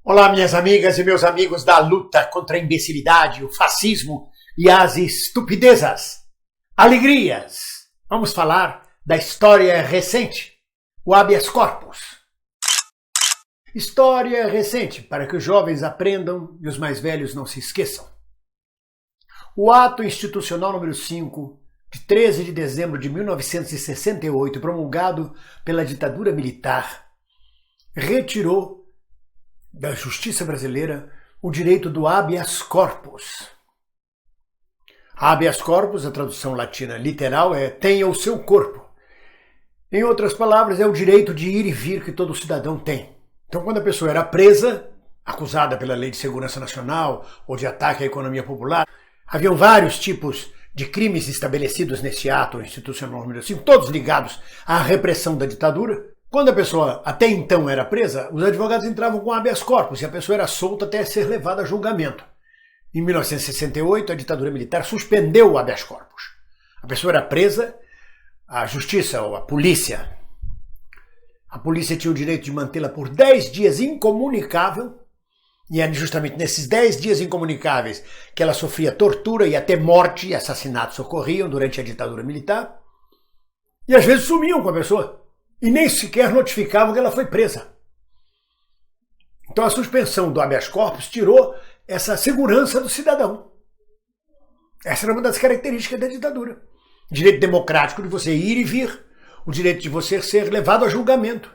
Olá, minhas amigas e meus amigos da luta contra a imbecilidade, o fascismo e as estupidezas. Alegrias! Vamos falar da história recente, o habeas corpus. História recente, para que os jovens aprendam e os mais velhos não se esqueçam. O ato institucional número 5, de 13 de dezembro de 1968, promulgado pela ditadura militar, retirou da justiça brasileira o direito do habeas corpus. Habeas corpus, a tradução latina literal, é tenha o seu corpo. Em outras palavras, é o direito de ir e vir que todo cidadão tem. Então, quando a pessoa era presa, acusada pela Lei de Segurança Nacional ou de ataque à economia popular, haviam vários tipos de crimes estabelecidos nesse ato institucional número 5, todos ligados à repressão da ditadura. Quando a pessoa até então era presa, os advogados entravam com habeas corpus e a pessoa era solta até ser levada a julgamento. Em 1968, a ditadura militar suspendeu o habeas corpus. A pessoa era presa, a justiça ou a polícia tinha o direito de mantê-la por 10 dias incomunicável, e é justamente nesses 10 dias incomunicáveis que ela sofria tortura e até morte e assassinatos ocorriam durante a ditadura militar, e às vezes sumiam com a pessoa. E nem sequer notificavam que ela foi presa. Então a suspensão do habeas corpus tirou essa segurança do cidadão. Essa era uma das características da ditadura. O direito democrático de você ir e vir, o direito de você ser levado a julgamento.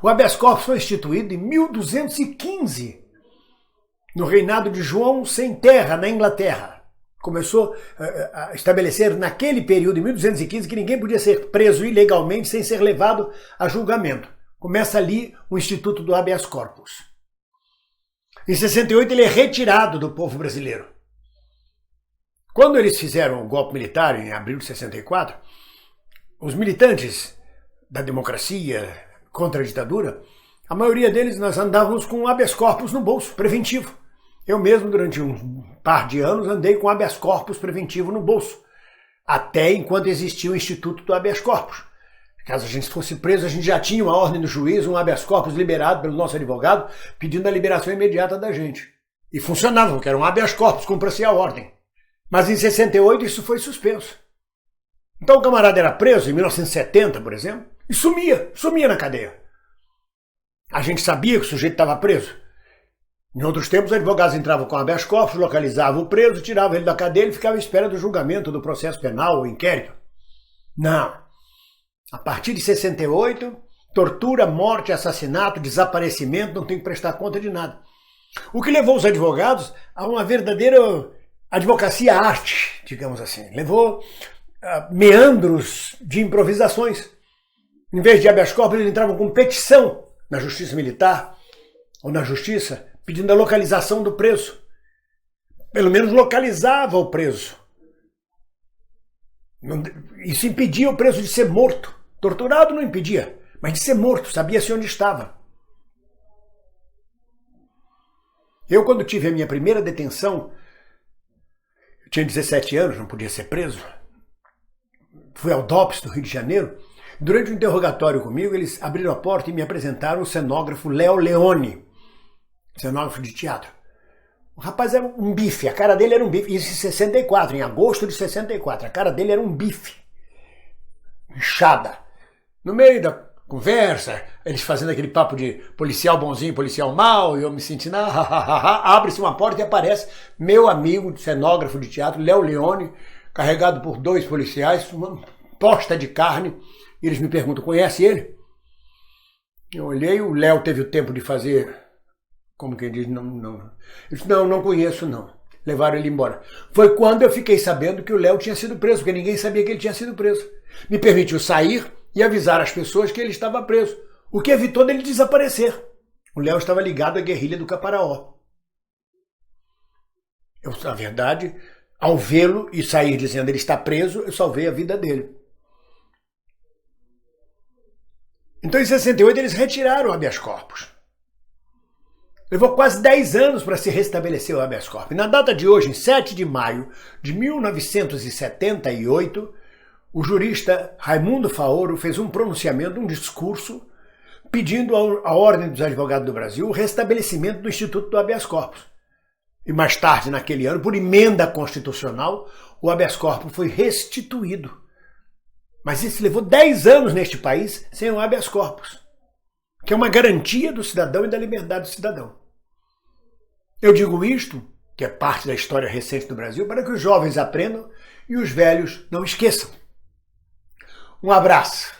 O habeas corpus foi instituído em 1215, no reinado de João Sem Terra, na Inglaterra. Começou a estabelecer naquele período, em 1215, que ninguém podia ser preso ilegalmente sem ser levado a julgamento. Começa ali o Instituto do Habeas Corpus. Em 68 ele é retirado do povo brasileiro. Quando eles fizeram o golpe militar, em abril de 64, os militantes da democracia contra a ditadura, a maioria deles nós andávamos com o habeas corpus no bolso, preventivo. Eu mesmo, durante um par de anos, andei com habeas corpus preventivo no bolso, até enquanto existia o Instituto do Habeas Corpus. Caso a gente fosse preso, a gente já tinha uma ordem do juiz, um habeas corpus liberado pelo nosso advogado, pedindo a liberação imediata da gente. E funcionava, porque era um habeas corpus, cumpra-se a ordem. Mas em 68 isso foi suspenso. Então o camarada era preso em 1970, por exemplo, e sumia na cadeia. A gente sabia que o sujeito estava preso. Em outros tempos, os advogados entravam com habeas corpus, localizavam o preso, tiravam ele da cadeia e ficava à espera do julgamento, do processo penal ou inquérito. Não. A partir de 68, tortura, morte, assassinato, desaparecimento, não tem que prestar conta de nada. O que levou os advogados a uma verdadeira advocacia arte, digamos assim. Levou meandros de improvisações. Em vez de habeas corpus, eles entravam com petição na justiça militar ou na justiça, pedindo a localização do preso. Pelo menos localizava o preso. Isso impedia o preso de ser morto. Torturado não impedia, mas de ser morto, sabia-se onde estava. Eu, quando tive a minha primeira detenção, eu tinha 17 anos, não podia ser preso. Fui ao DOPS do Rio de Janeiro. Durante o interrogatório comigo, eles abriram a porta e me apresentaram o cenógrafo Léo Leone, cenógrafo de teatro. O rapaz era um bife, a cara dele era um bife. Isso em 64, em agosto de 64. A cara dele era um bife. Inchada. No meio da conversa, eles fazendo aquele papo de policial bonzinho, policial mau, e eu me sentindo, abre-se uma porta e aparece meu amigo, cenógrafo de teatro, Léo Leone, carregado por 2 policiais, uma posta de carne, e eles me perguntam, conhece ele? Eu olhei, o Léo teve o tempo de fazer, como quem diz, não. Eu disse, não conheço não. Levaram ele embora. Foi quando eu fiquei sabendo que o Léo tinha sido preso, porque ninguém sabia que ele tinha sido preso. Me permitiu sair e avisar as pessoas que ele estava preso, o que evitou dele desaparecer. O Léo estava ligado à guerrilha do Caparaó. Eu, na verdade, ao vê-lo e sair dizendo ele está preso, eu salvei a vida dele. Então, em 68, eles retiraram o habeas corpus. Levou quase 10 anos para se restabelecer o habeas corpus. E na data de hoje, em 7 de maio de 1978, o jurista Raimundo Faoro fez um pronunciamento, um discurso, pedindo à Ordem dos Advogados do Brasil o restabelecimento do Instituto do Habeas Corpus. E mais tarde, naquele ano, por emenda constitucional, o habeas corpus foi restituído. Mas isso levou 10 anos neste país sem o habeas corpus, que é uma garantia do cidadão e da liberdade do cidadão. Eu digo isto, que é parte da história recente do Brasil, para que os jovens aprendam e os velhos não esqueçam. Um abraço.